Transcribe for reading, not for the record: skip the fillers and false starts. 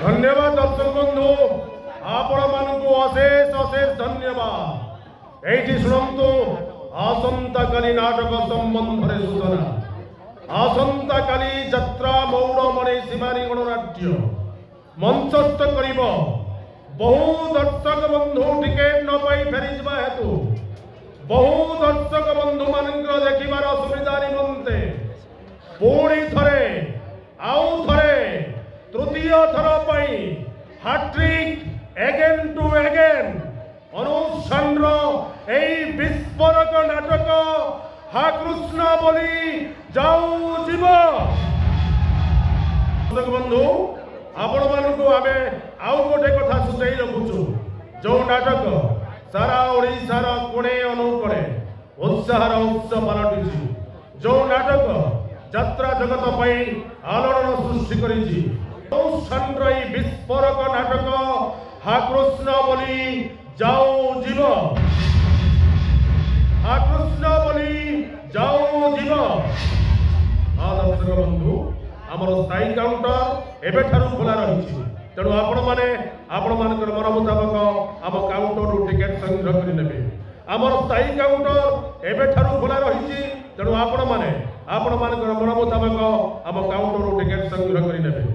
धन्यवाद दर्शक बंधु आपण मानक अशेष अशेष धन्यवाद। एठी शुणु आसंता काली नाटक संबंध सूचना। आसंता काली यात्रा मौड़मणि शिवानी गणनाट्य मंचस्थ कर बहु दर्शक बंधु टिकेट न पाई फेरी जा हेतु बहु दर्शक बंधु मान देखार सुविधा निमंते पुणी थे आउ थे तृतीय थर हाट्रिक एगेन टू एगेन अनुष्ठान विस्फोरक नाटक हा कृष्ण बोली जाऊ जीव। दर्शक बंधु आपण मानक आमे आउ गोटे कथा सूचाई रखुचु जो नाटक सारा ओडिशार कोणे अनुकोणे उत्साहर उत्सव पलटि जो नाटक यात्रा जगत आलोड़न सृष्टि करिछि अनुष्ठान विस्फोरक नाटक हा कृष्ण बोली जाऊ जीव हा कृष्ण बोली जाऊ जीव। हाँ दर्शक बंधु आमर स्थायी काउंटर एबेठारु खोला रही तेणु आपण मन मुताबक आम काउंटर टिकेट संग्रह करेंगे। आमर स्थायी काउंटर एबेठारु खोला रही तेणु आपण मन मुताबक आम काउंटर टिकेट संग्रह करेंगे।